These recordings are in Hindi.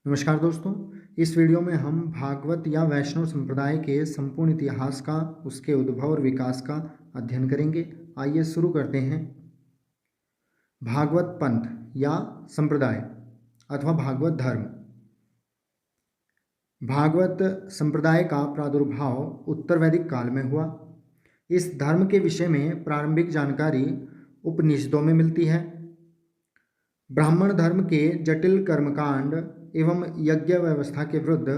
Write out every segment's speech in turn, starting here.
नमस्कार दोस्तों। इस वीडियो में हम भागवत या वैष्णव संप्रदाय के संपूर्ण इतिहास का, उसके उद्भव और विकास का अध्ययन करेंगे। आइए शुरू करते हैं। भागवत पंथ या संप्रदाय अथवा भागवत धर्म। भागवत संप्रदाय का प्रादुर्भाव उत्तर वैदिक काल में हुआ। इस धर्म के विषय में प्रारंभिक जानकारी उपनिषदों में मिलती है। ब्राह्मण धर्म के जटिल कर्मकांड एवं यज्ञ व्यवस्था के विरुद्ध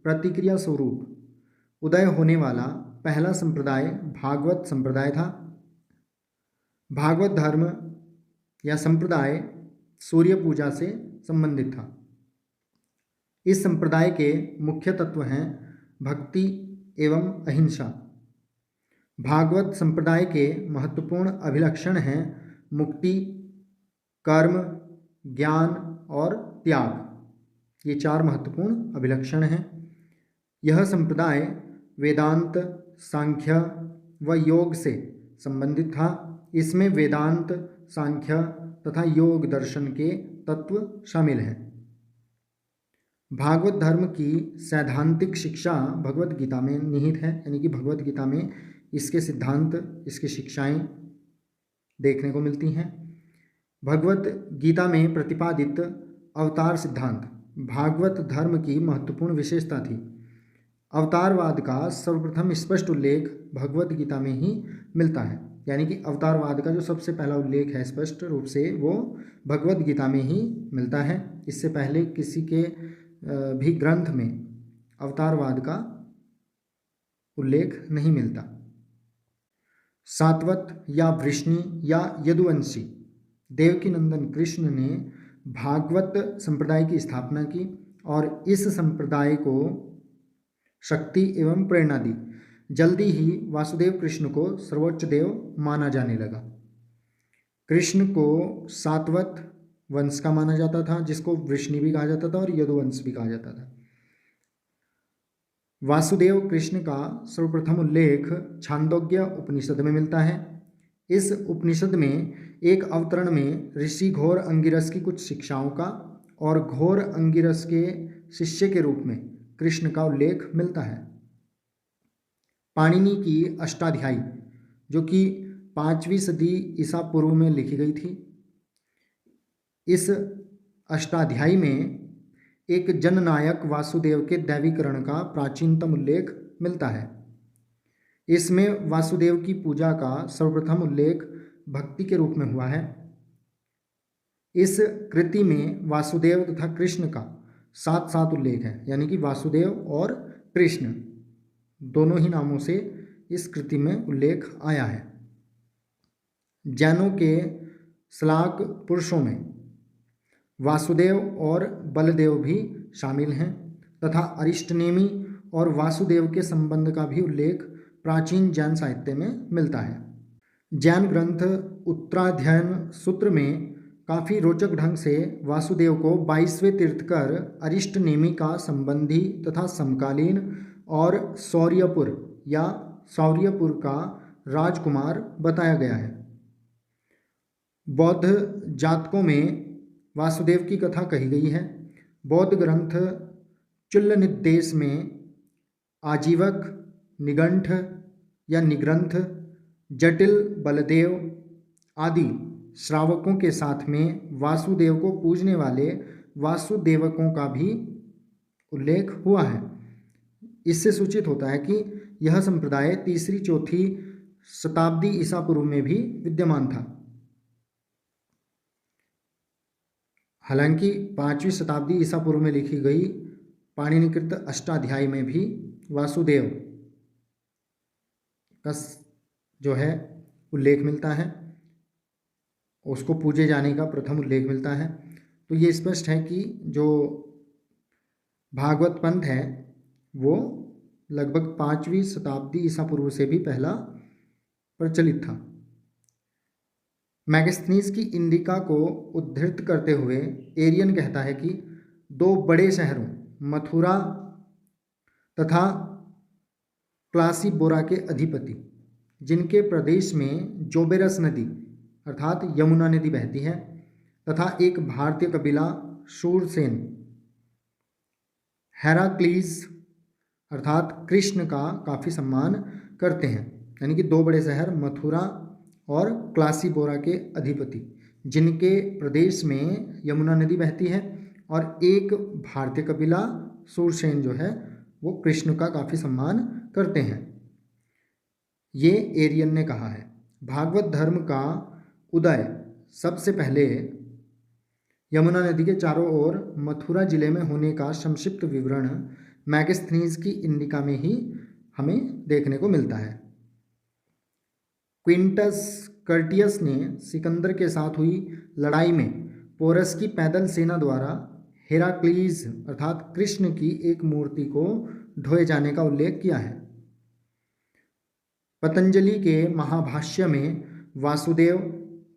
प्रतिक्रिया स्वरूप उदय होने वाला पहला संप्रदाय भागवत संप्रदाय था। भागवत धर्म या संप्रदाय सूर्य पूजा से संबंधित था। इस संप्रदाय के मुख्य तत्व हैं भक्ति एवं अहिंसा। भागवत संप्रदाय के महत्वपूर्ण अभिलक्षण हैं मुक्ति, कर्म, ज्ञान और त्याग। ये चार महत्वपूर्ण अभिलक्षण हैं। यह संप्रदाय वेदांत, सांख्य व योग से संबंधित था। इसमें वेदांत, सांख्य तथा योग दर्शन के तत्व शामिल हैं। भागवत धर्म की सैद्धांतिक शिक्षा भगवत गीता में निहित है, यानी कि भगवत गीता में इसके सिद्धांत, इसकी शिक्षाएं देखने को मिलती हैं। भगवत गीता में प्रतिपादित अवतार सिद्धांत भागवत धर्म की महत्वपूर्ण विशेषता थी। अवतारवाद का सर्वप्रथम स्पष्ट उल्लेख भगवत गीता में ही मिलता है, यानी कि अवतारवाद का जो सबसे पहला उल्लेख है स्पष्ट रूप से, वो भगवत गीता में ही मिलता है। इससे पहले किसी के भी ग्रंथ में अवतारवाद का उल्लेख नहीं मिलता। सात्वत या वृष्णि या यदुवंशी देवकीनंदन कृष्ण ने भागवत संप्रदाय की स्थापना की और इस संप्रदाय को शक्ति एवं प्रेरणा दी। जल्दी ही वासुदेव कृष्ण को सर्वोच्च देव माना जाने लगा। कृष्ण को सात्वत वंश का माना जाता था, जिसको वृष्णि भी कहा जाता था और यदुवंश भी कहा जाता था। वासुदेव कृष्ण का सर्वप्रथम उल्लेख छांदोग्य उपनिषद में मिलता है। इस उपनिषद में एक अवतरण में ऋषि घोर अंगिरस की कुछ शिक्षाओं का और घोर अंगिरस के शिष्य के रूप में कृष्ण का उल्लेख मिलता है। पाणिनि की अष्टाध्यायी, जो कि 5वीं सदी ईसा पूर्व में लिखी गई थी, इस अष्टाध्यायी में एक जननायक वासुदेव के दैवीकरण का प्राचीनतम उल्लेख मिलता है। इसमें वासुदेव की पूजा का सर्वप्रथम उल्लेख भक्ति के रूप में हुआ है। इस कृति में वासुदेव तथा कृष्ण का साथ साथ उल्लेख है, यानी कि वासुदेव और कृष्ण दोनों ही नामों से इस कृति में उल्लेख आया है। जैनों के श्लाघ पुरुषों में वासुदेव और बलदेव भी शामिल हैं तथा अरिष्टनेमि और वासुदेव के संबंध का भी उल्लेख प्राचीन जैन साहित्य में मिलता है। जैन ग्रंथ उत्तराध्ययन सूत्र में काफ़ी रोचक ढंग से वासुदेव को 22वें तीर्थकर अरिष्टनेमि का संबंधी तथा समकालीन और सौर्यपुर का राजकुमार बताया गया है। बौद्ध जातकों में वासुदेव की कथा कही गई है। बौद्ध ग्रंथ चुल्लनिर्देश में आजीवक, निगंठ या निग्रंथ, जटिल, बलदेव आदि श्रावकों के साथ में वासुदेव को पूजने वाले वासुदेवकों का भी उल्लेख हुआ है। इससे सूचित होता है कि यह संप्रदाय 3री-4थी शताब्दी ईसा पूर्व में भी विद्यमान था। हालांकि 5वीं शताब्दी ईसा पूर्व में लिखी गई पाणिनिकृत अष्टाध्यायी में भी वासुदेव का जो है उल्लेख मिलता है, उसको पूजे जाने का प्रथम उल्लेख मिलता है। तो ये स्पष्ट है कि जो भागवत पंथ है वो लगभग 5वीं शताब्दी ईसा पूर्व से भी पहला प्रचलित था। मैगस्थनीज की इंडिका को उद्धृत करते हुए एरियन कहता है कि 2 बड़े शहरों मथुरा तथा क्लासीबोरा के अधिपति, जिनके प्रदेश में जोबेरस नदी अर्थात यमुना नदी बहती है, तथा एक भारतीय कबीला शूरसेन हेराक्लीज अर्थात कृष्ण का काफ़ी सम्मान करते हैं। यानी कि दो बड़े शहर मथुरा और क्लासीबोरा के अधिपति, जिनके प्रदेश में यमुना नदी बहती है, और एक भारतीय कबीला सूरसेन जो है वो कृष्ण का काफ़ी सम्मान करते हैं। ये एरियन ने कहा है। भागवत धर्म का उदय सबसे पहले यमुना नदी के चारों ओर मथुरा जिले में होने का संक्षिप्त विवरण मैगस्थनीज की इंडिका में ही हमें देखने को मिलता है। क्विंटस कर्टियस ने सिकंदर के साथ हुई लड़ाई में पोरस की पैदल सेना द्वारा हेराक्लीज अर्थात कृष्ण की एक मूर्ति को ढोए जाने का उल्लेख किया है। पतंजलि के महाभाष्य में वासुदेव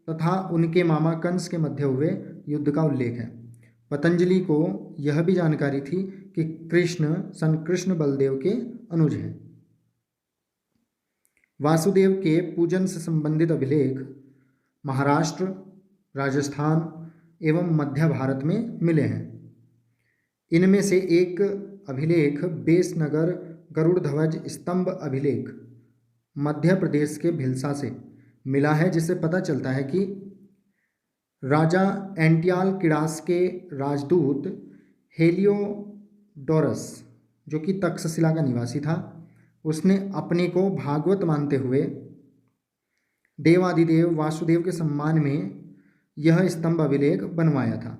तथा उनके मामा कंस के मध्य हुए युद्ध का उल्लेख है। पतंजलि को यह भी जानकारी थी कि कृष्ण संकृष्ण बलदेव के अनुज हैं। वासुदेव के पूजन से संबंधित अभिलेख महाराष्ट्र, राजस्थान एवं मध्य भारत में मिले हैं। इनमें से एक अभिलेख बेसनगर गरुड़ ध्वज स्तंभ अभिलेख मध्य प्रदेश के भिलसा से मिला है, जिससे पता चलता है कि राजा एंटियाल किडास के राजदूत हेलियोडोरस, जो कि तक्षशिला का निवासी था, उसने अपने को भागवत मानते हुए देवादिदेव वासुदेव के सम्मान में यह स्तंभ अभिलेख बनवाया था।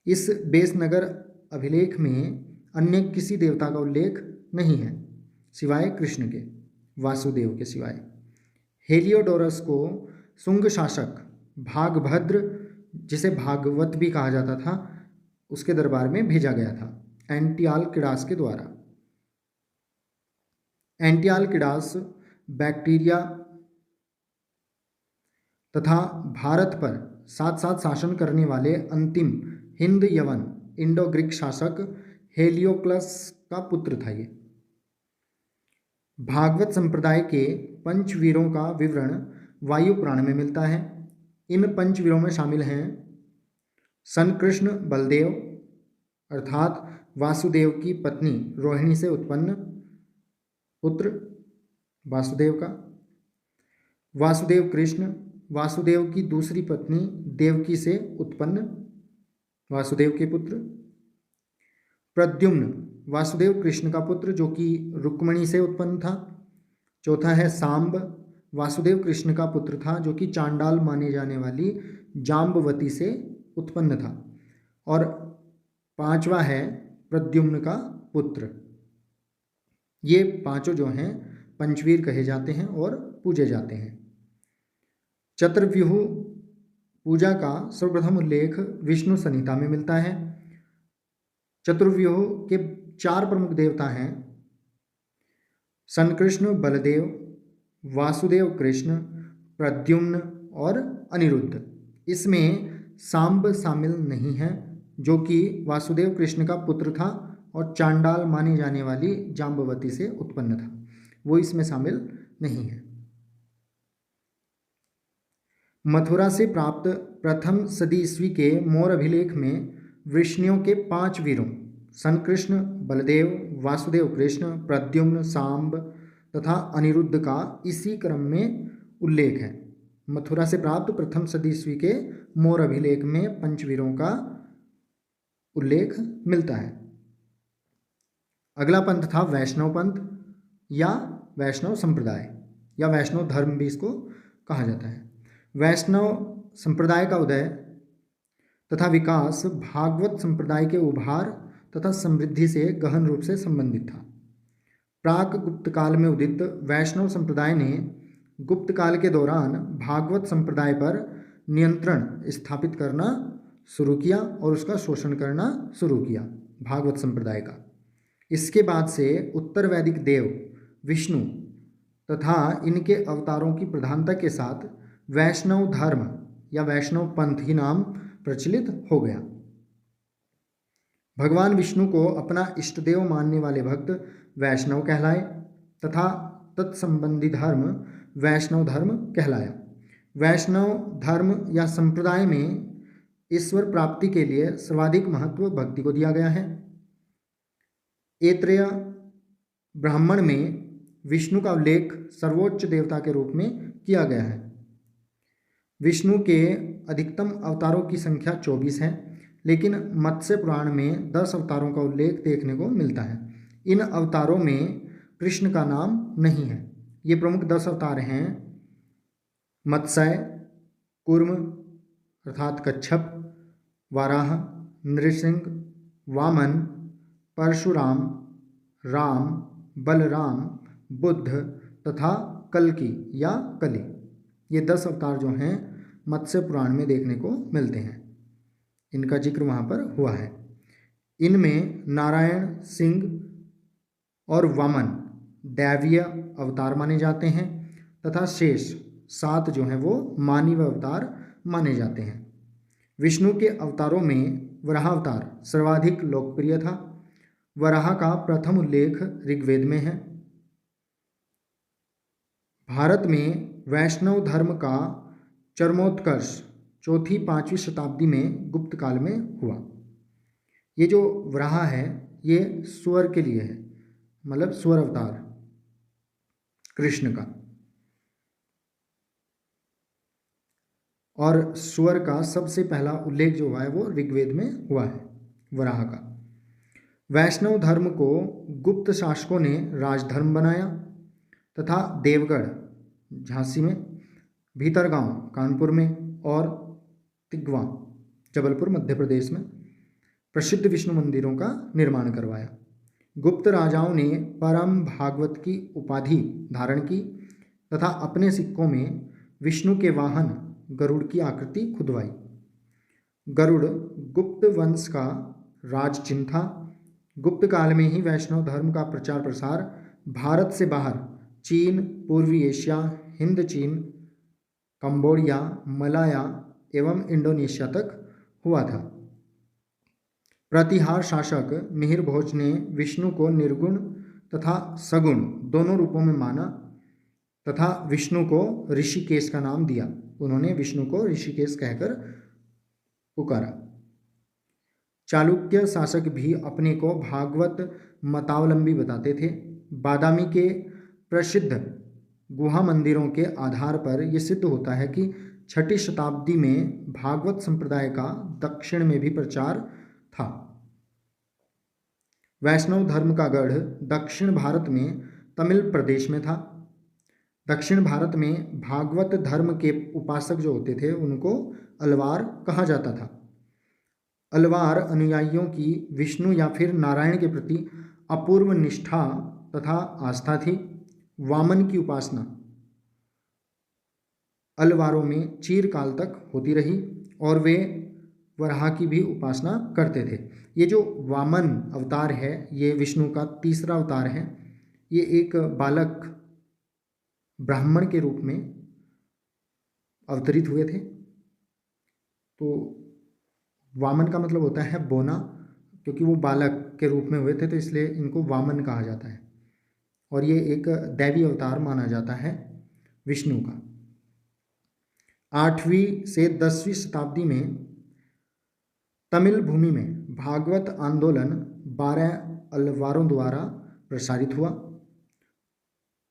इस बेसनगर अभिलेख में अन्य किसी देवता का उल्लेख नहीं है सिवाय कृष्ण के, वासुदेव के सिवाय। हेलियोडोरस को शुंग शासक भागभद्र, जिसे भागवत भी कहा जाता था, उसके दरबार में भेजा गया था एंटियाल किडास के द्वारा। एंटियाल किडास बैक्टीरिया तथा भारत पर साथ साथ शासन करने वाले अंतिम हिंद यवन इंडो ग्रीक शासक हेलियोक्लस का पुत्र था। ये भागवत संप्रदाय के पंचवीरों का विवरण वायु पुराण में मिलता है। इन पंचवीरों में शामिल हैं संकृष्ण बलदेव अर्थात वासुदेव की पत्नी रोहिणी से उत्पन्न पुत्र वासुदेव का, वासुदेव कृष्ण वासुदेव की दूसरी पत्नी देवकी से उत्पन्न वासुदेव के पुत्र, प्रद्युम्न वासुदेव कृष्ण का पुत्र जो कि रुक्मणी से उत्पन्न था। चौथा है सांब, वासुदेव कृष्ण का पुत्र था जो कि चांडाल माने जाने वाली जाम्बवती से उत्पन्न था। और पांचवा है प्रद्युम्न का पुत्र। ये पांचों जो हैं पंचवीर कहे जाते हैं और पूजे जाते हैं। चतुर्व्यूह पूजा का सर्वप्रथम उल्लेख विष्णु संहिता में मिलता है। चतुर्व्यूह के 4 प्रमुख देवता हैं संकृष्ण बलदेव, वासुदेव कृष्ण, प्रद्युम्न और अनिरुद्ध। इसमें सांब शामिल नहीं है जो कि वासुदेव कृष्ण का पुत्र था और चांडाल मानी जाने वाली जाम्बवती से उत्पन्न था, वो इसमें शामिल नहीं है। मथुरा से प्राप्त प्रथम सदी ईस्वी के मौर अभिलेख में वृष्णियों के 5 वीरों संकृष्ण बलदेव, वासुदेव कृष्ण, प्रद्युम्न, सांब तथा अनिरुद्ध का इसी क्रम में उल्लेख है। मथुरा से प्राप्त प्रथम सदी ईस्वी के मौर अभिलेख में पंचवीरों का उल्लेख मिलता है। अगला पंथ था वैष्णव पंथ या वैष्णव संप्रदाय या वैष्णव धर्म भी इसको कहा जाता है। वैष्णव संप्रदाय का उदय तथा विकास भागवत संप्रदाय के उभार तथा समृद्धि से गहन रूप से संबंधित था। प्राक गुप्त काल में उदित वैष्णव संप्रदाय ने गुप्त काल के दौरान भागवत संप्रदाय पर नियंत्रण स्थापित करना शुरू किया और उसका शोषण करना शुरू किया भागवत संप्रदाय का। इसके बाद से उत्तर वैदिक देव विष्णु तथा इनके अवतारों की प्रधानता के साथ वैष्णव धर्म या वैष्णव पंथ ही नाम प्रचलित हो गया। भगवान विष्णु को अपना इष्टदेव मानने वाले भक्त वैष्णव कहलाए तथा तत्संबंधी धर्म वैष्णव धर्म कहलाया। वैष्णव धर्म या संप्रदाय में ईश्वर प्राप्ति के लिए सर्वाधिक महत्व भक्ति को दिया गया है। ऐत्रेय ब्राह्मण में विष्णु का उल्लेख सर्वोच्च देवता के रूप में किया गया है। विष्णु के अधिकतम अवतारों की संख्या 24 है, लेकिन मत्स्य पुराण में 10 अवतारों का उल्लेख देखने को मिलता है। इन अवतारों में कृष्ण का नाम नहीं है। ये प्रमुख 10 अवतार हैं: मत्स्य, कूर्म अर्थात कच्छप, वाराह, नृसिंह, वामन, परशुराम, राम, बलराम, बुद्ध तथा कल्कि या कली। ये 10 अवतार जो हैं मत्स्य पुराण में देखने को मिलते हैं। इनका जिक्र वहाँ पर हुआ है। इनमें नारायण, सिंह और वामन दैवीय अवतार माने जाते हैं तथा शेष 7 जो हैं वो मानव अवतार माने जाते हैं। विष्णु के अवतारों में वराह अवतार सर्वाधिक लोकप्रिय था। वराह का प्रथम उल्लेख ऋग्वेद में है। भारत में वैष्णव धर्म का चरमोत्कर्ष 4वीं-5वीं शताब्दी में गुप्त काल में हुआ। ये जो वराह है ये सूअर के लिए है, मतलब सूअर अवतार कृष्ण का, और सूअर का सबसे पहला उल्लेख जो हुआ है वो ऋग्वेद में हुआ है वराह का। वैष्णव धर्म को गुप्त शासकों ने राजधर्म बनाया तथा देवगढ़ झांसी में, भीतरगांव कानपुर में और तिगवा जबलपुर मध्य प्रदेश में प्रसिद्ध विष्णु मंदिरों का निर्माण करवाया। गुप्त राजाओं ने परम भागवत की उपाधि धारण की तथा अपने सिक्कों में विष्णु के वाहन गरुड़ की आकृति खुदवाई। गरुड़ गुप्त वंश का राज चिन्ह था। गुप्त काल में ही वैष्णव धर्म का प्रचार प्रसार भारत से बाहर चीन, पूर्वी एशिया, हिंद चीन, कंबोडिया, मलाया एवं इंडोनेशिया तक हुआ था। प्रतिहार शासक मिहिर भोज ने विष्णु को निर्गुण तथा सगुण दोनों रूपों में माना तथा विष्णु को ऋषिकेश का नाम दिया। उन्होंने विष्णु को ऋषिकेश कहकर पुकारा। चालुक्य शासक भी अपने को भागवत मतावलंबी बताते थे। बादामी के प्रसिद्ध गुहा मंदिरों के आधार पर यह सिद्ध होता है कि 6ठी शताब्दी में भागवत संप्रदाय का दक्षिण में भी प्रचार था। वैष्णव धर्म का गढ़ दक्षिण भारत में तमिल प्रदेश में था। दक्षिण भारत में भागवत धर्म के उपासक जो होते थे उनको अलवार कहा जाता था। अलवार अनुयायियों की विष्णु या फिर नारायण के प्रति अपूर्व निष्ठा तथा आस्था थी। वामन की उपासना अलवारों में चिरकाल तक होती रही और वे वराह की भी उपासना करते थे। ये जो वामन अवतार है ये विष्णु का तीसरा अवतार है। ये एक बालक ब्राह्मण के रूप में अवतरित हुए थे। तो वामन का मतलब होता है बोना, क्योंकि वो बालक के रूप में हुए थे तो इसलिए इनको वामन कहा जाता है और ये एक दैवी अवतार माना जाता है विष्णु का। 8वीं से 10वीं शताब्दी में तमिल भूमि में भागवत आंदोलन 12 अलवारों द्वारा प्रसारित हुआ।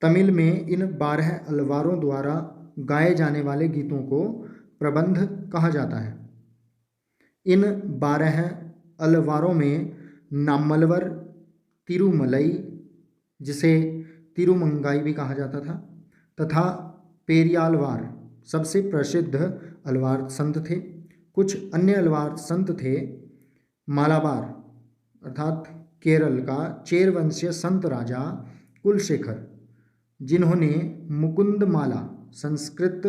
तमिल में इन 12 अलवारों द्वारा गाए जाने वाले गीतों को प्रबंध कहा जाता है। इन 12 अलवारों में नामलवर, तिरुमलई जिसे तिरुमंगाई भी कहा जाता था तथा पेरियालवार सबसे प्रसिद्ध अलवार संत थे। कुछ अन्य अलवार संत थे मालाबार अर्थात केरल का चेर वंशीय संत राजा कुलशेखर, जिन्होंने मुकुंदमाला संस्कृत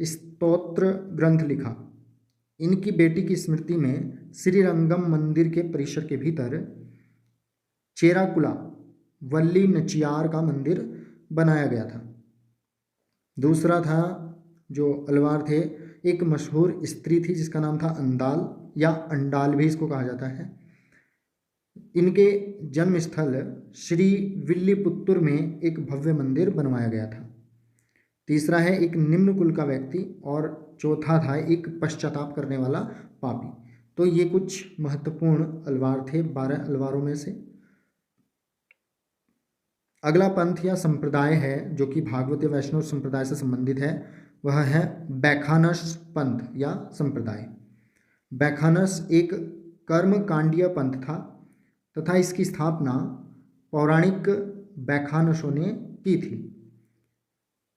स्तोत्र ग्रंथ लिखा। इनकी बेटी की स्मृति में श्रीरंगम मंदिर के परिसर के भीतर चेराकुला वल्ली नचियार का मंदिर बनाया गया था। दूसरा था जो अलवार थे, एक मशहूर स्त्री थी जिसका नाम था अंदाल या अंडाल भी इसको कहा जाता है। इनके जन्म स्थल श्री विल्लीपुत्तुर में एक भव्य मंदिर बनवाया गया था। तीसरा है एक निम्न कुल का व्यक्ति और चौथा था एक पश्चाताप करने वाला पापी। तो ये कुछ महत्वपूर्ण अलवार थे 12 अलवारों में से। अगला पंथ या संप्रदाय है जो कि भागवत या वैष्णव संप्रदाय से संबंधित है, वह है बैखानस पंथ या संप्रदाय। बैखानस एक कर्मकांडीय पंथ था तथा इसकी स्थापना पौराणिक बैखानसों ने की थी,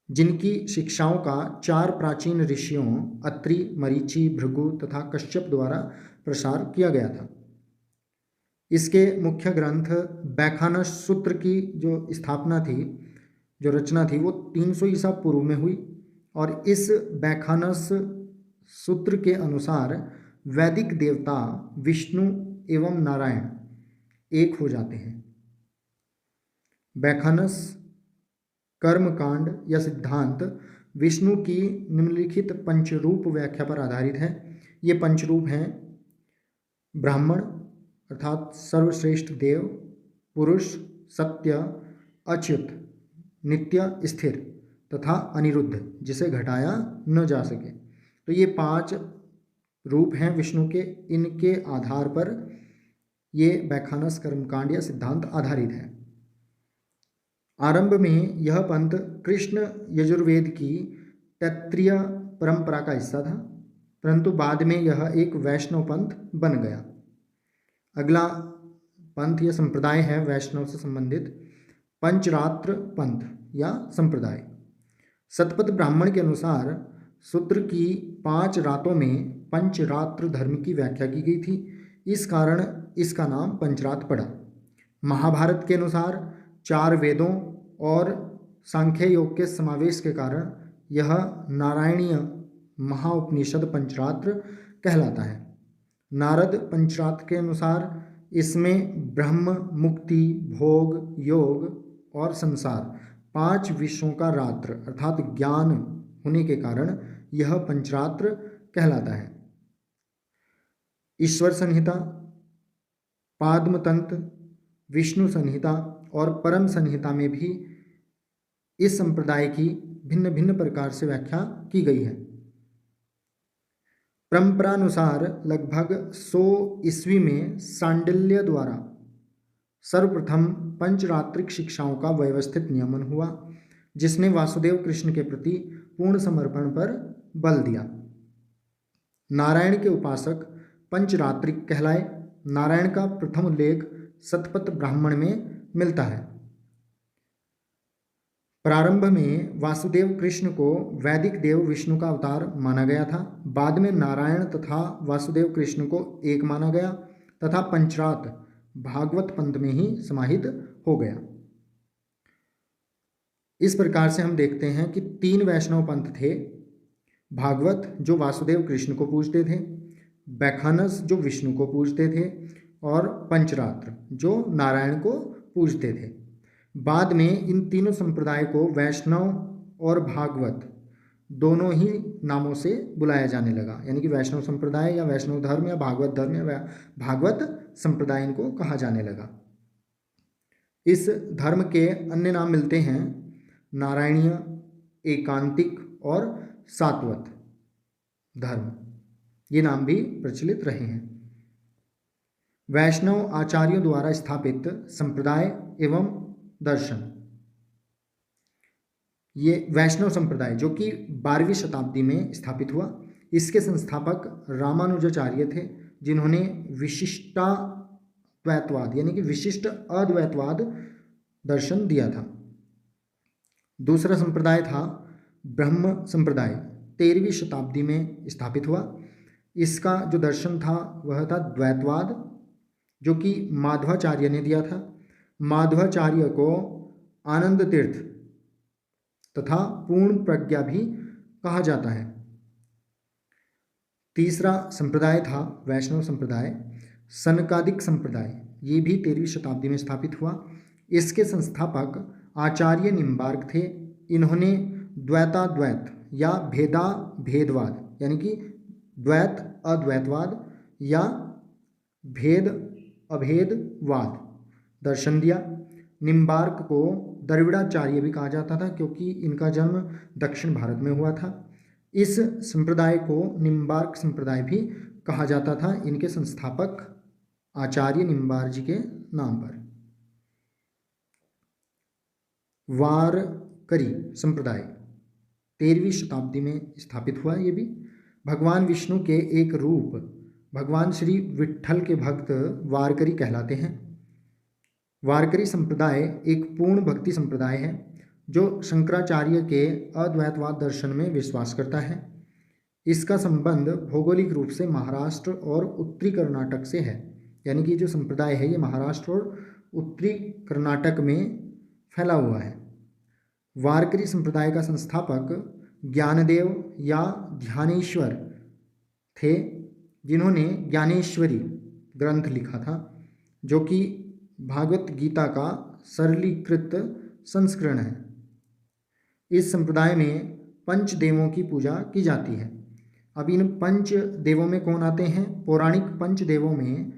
जिनकी शिक्षाओं का 4 प्राचीन ऋषियों अत्रि, मरीचि, भृगु तथा कश्यप द्वारा प्रसार किया गया था। इसके मुख्य ग्रंथ बैखानस सूत्र की जो स्थापना थी, जो रचना थी, वो 300 ईसा पूर्व में हुई और इस बैखानस सूत्र के अनुसार वैदिक देवता विष्णु एवं नारायण एक हो जाते हैं। बैखानस कर्मकांड या सिद्धांत विष्णु की निम्नलिखित पंचरूप व्याख्या पर आधारित है। ये पंचरूप हैं ब्राह्मण अर्थात सर्वश्रेष्ठ देव, पुरुष, सत्य, अच्युत, नित्य, स्थिर तथा अनिरुद्ध जिसे घटाया न जा सके। तो ये 5 रूप हैं विष्णु के। इनके आधार पर ये बैखानस कर्मकांड या सिद्धांत आधारित है। आरंभ में यह पंथ कृष्ण यजुर्वेद की तैत्तिरीय परंपरा का हिस्सा था, परंतु बाद में यह एक वैष्णव पंथ बन गया। अगला पंथ या संप्रदाय है वैष्णव से संबंधित पंचरात्र पंथ या संप्रदाय। शतपथ ब्राह्मण के अनुसार सूत्र की 5 रातों में पंचरात्र धर्म की व्याख्या की गई थी, इस कारण इसका नाम पंचरात्र पड़ा। महाभारत के अनुसार 4 वेदों और सांख्य योग के समावेश के कारण यह नारायणीय महाउपनिषद पंचरात्र कहलाता है। नारद पंचरात्र के अनुसार इसमें ब्रह्म, मुक्ति, भोग, योग और संसार 5 विषयों का रात्र अर्थात ज्ञान होने के कारण यह पंचरात्र कहलाता है। ईश्वर संहिता, पाद्मतंत्र, विष्णु संहिता और परम संहिता में भी इस संप्रदाय की भिन्न भिन्न प्रकार से व्याख्या की गई है। परंपरानुसार लगभग 100 ईस्वी में सांडिल्य द्वारा सर्वप्रथम पंचरात्रिक शिक्षाओं का व्यवस्थित नियमन हुआ, जिसने वासुदेव कृष्ण के प्रति पूर्ण समर्पण पर बल दिया। नारायण के उपासक पंचरात्रिक कहलाए। नारायण का प्रथम उल्लेख शतपथ ब्राह्मण में मिलता है। प्रारंभ में वासुदेव कृष्ण को वैदिक देव विष्णु का अवतार माना गया था। बाद में नारायण तथा वासुदेव कृष्ण को एक माना गया तथा पंचरात्र भागवत पंथ में ही समाहित हो गया। इस प्रकार से हम देखते हैं कि 3 वैष्णव पंथ थे। भागवत जो वासुदेव कृष्ण को पूजते थे, बैखानस जो विष्णु को पूजते थे और पंचरात्र जो नारायण को पूजते थे। बाद में इन तीनों संप्रदाय को वैष्णव और भागवत दोनों ही नामों से बुलाया जाने लगा, यानी कि वैष्णव संप्रदाय या वैष्णव धर्म या भागवत धर्म या भागवत संप्रदाय इनको कहा जाने लगा। इस धर्म के अन्य नाम मिलते हैं नारायणीय, एकांतिक और सात्वत धर्म, ये नाम भी प्रचलित रहे हैं। वैष्णव आचार्यों द्वारा स्थापित संप्रदाय एवं दर्शन। ये वैष्णव संप्रदाय जो कि 12वीं शताब्दी में स्थापित हुआ, इसके संस्थापक रामानुजाचार्य थे, जिन्होंने विशिष्टाद्वैतवाद यानी कि विशिष्ट अद्वैतवाद दर्शन दिया था। दूसरा संप्रदाय था ब्रह्म संप्रदाय, 13वीं शताब्दी में स्थापित हुआ। इसका जो दर्शन था वह था द्वैतवाद, जो कि माधवाचार्य ने दिया था। माधवाचार्य को आनंद तीर्थ तथा पूर्ण प्रज्ञा भी कहा जाता है। तीसरा संप्रदाय था वैष्णव संप्रदाय, सनकादिक संप्रदाय, ये भी 13वीं शताब्दी में स्थापित हुआ। इसके संस्थापक आचार्य निम्बार्क थे। इन्होंने द्वैताद्वैत या भेदा भेदवाद यानी कि द्वैत अद्वैतवाद या भेद अभेदवाद दर्शन दिया। निम्बार्क को द्रविड़ाचार्य भी कहा जाता था, क्योंकि इनका जन्म दक्षिण भारत में हुआ था। इस संप्रदाय को निम्बार्क संप्रदाय भी कहा जाता था, इनके संस्थापक आचार्य निम्बार्क जी के नाम पर। वारकरी संप्रदाय 13वीं शताब्दी में स्थापित हुआ। ये भी भगवान विष्णु के एक रूप भगवान श्री विट्ठल के भक्त वारकरी कहलाते हैं। वारकरी संप्रदाय एक पूर्ण भक्ति संप्रदाय है जो शंकराचार्य के अद्वैतवाद दर्शन में विश्वास करता है। इसका संबंध भौगोलिक रूप से महाराष्ट्र और उत्तरी कर्नाटक से है, यानी कि जो संप्रदाय है ये महाराष्ट्र और उत्तरी कर्नाटक में फैला हुआ है। वारकरी संप्रदाय का संस्थापक ज्ञानदेव या ध्यानेश्वर थे, जिन्होंने ज्ञानेश्वरी ग्रंथ लिखा था, जो कि भागवत गीता का सरलीकृत संस्करण है। इस संप्रदाय में पंच देवों की पूजा की जाती है। अब इन पंच देवों में कौन आते हैं? पौराणिक पंच देवों में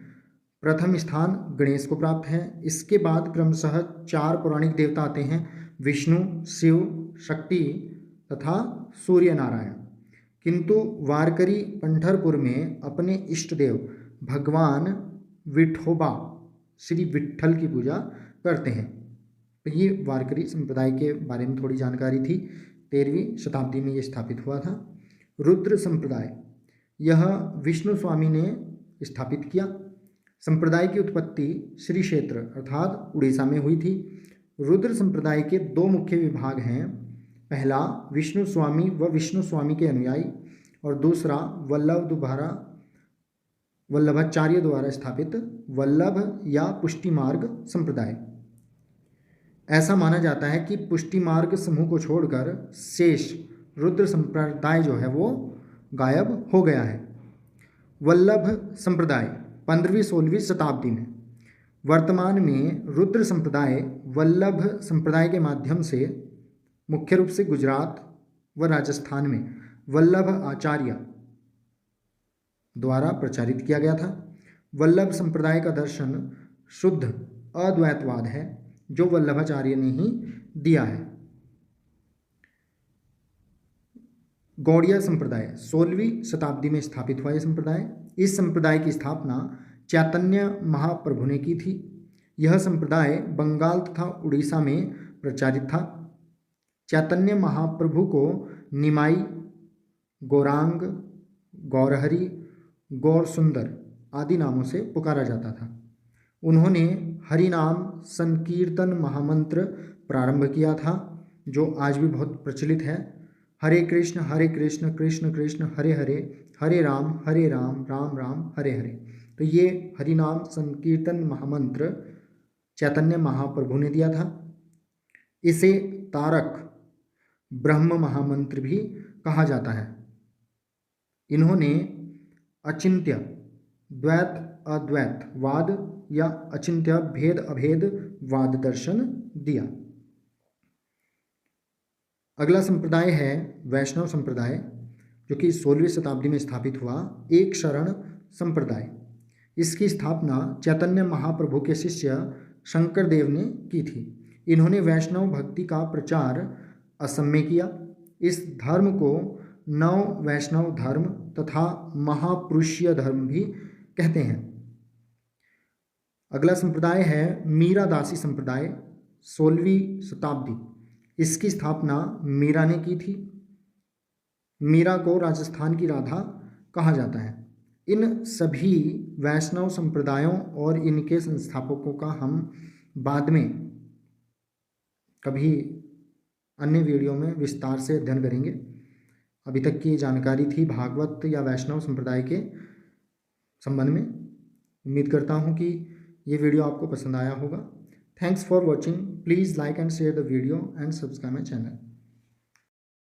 प्रथम स्थान गणेश को प्राप्त है। इसके बाद क्रमशः 4 पौराणिक देवता आते हैं, विष्णु, शिव, शक्ति तथा सूर्य नारायण। किंतु वारकरी पंढरपुर में अपने इष्ट देव भगवान विठोबा श्री विट्ठल की पूजा करते हैं। तो ये वारकरी संप्रदाय के बारे में थोड़ी जानकारी थी। 13वीं शताब्दी में ये स्थापित हुआ था। रुद्र संप्रदाय, यह विष्णु स्वामी ने स्थापित किया। संप्रदाय की उत्पत्ति श्री क्षेत्र अर्थात उड़ीसा में हुई थी। रुद्र संप्रदाय के 2 मुख्य विभाग हैं। पहला विष्णु स्वामी व विष्णु स्वामी के अनुयायी और दूसरा वल्लभाचार्य द्वारा स्थापित वल्लभ या पुष्टि मार्ग संप्रदाय। ऐसा माना जाता है कि पुष्टि मार्ग समूह को छोड़कर शेष रुद्र संप्रदाय जो है वो गायब हो गया है। वल्लभ संप्रदाय 15वीं-16वीं शताब्दी में, वर्तमान में रुद्र संप्रदाय वल्लभ संप्रदाय के माध्यम से मुख्य रूप से गुजरात व राजस्थान में वल्लभ आचार्य द्वारा प्रचारित किया गया था। वल्लभ संप्रदाय का दर्शन शुद्ध अद्वैतवाद है जो वल्लभाचार्य ने ही दिया है। गौड़िया संप्रदाय 16वीं शताब्दी में स्थापित हुआ। यह संप्रदाय, इस संप्रदाय की स्थापना चैतन्य महाप्रभु ने की थी। यह संप्रदाय बंगाल तथा उड़ीसा में प्रचारित था। चैतन्य महाप्रभु को निमाई, गौरांग, गौरहरि, गौर सुंदर आदि नामों से पुकारा जाता था। उन्होंने हरिनाम संकीर्तन महामंत्र प्रारंभ किया था, जो आज भी बहुत प्रचलित है। हरे कृष्ण कृष्ण कृष्ण हरे हरे, हरे राम राम राम हरे हरे। तो ये हरिनाम संकीर्तन महामंत्र चैतन्य महाप्रभु ने दिया था। इसे तारक ब्रह्म महामंत्र भी कहा जाता है। इन्होंने अचिंत्य द्वैत अद्वैत वाद या अचिंत्य भेद अभेद वाद दर्शन दिया। अगला संप्रदाय है वैष्णव संप्रदाय, जो कि 16वीं शताब्दी में स्थापित हुआ। एक शरण संप्रदाय, इसकी स्थापना चैतन्य महाप्रभु के शिष्य शंकर देव ने की थी। इन्होंने वैष्णव भक्ति का प्रचार असम में किया। इस धर्म को नव वैष्णव धर्म तथा महापुरुषीय धर्म भी कहते हैं। अगला संप्रदाय है मीरादासी संप्रदाय, 16वीं शताब्दी। इसकी स्थापना मीरा ने की थी। मीरा को राजस्थान की राधा कहा जाता है। इन सभी वैष्णव संप्रदायों और इनके संस्थापकों का हम बाद में कभी अन्य वीडियो में विस्तार से अध्ययन करेंगे। अभी तक की जानकारी थी भागवत या वैष्णव संप्रदाय के संबंध में। उम्मीद करता हूँ कि ये वीडियो आपको पसंद आया होगा। Thanks for watching. Please like and share the video and subscribe my channel.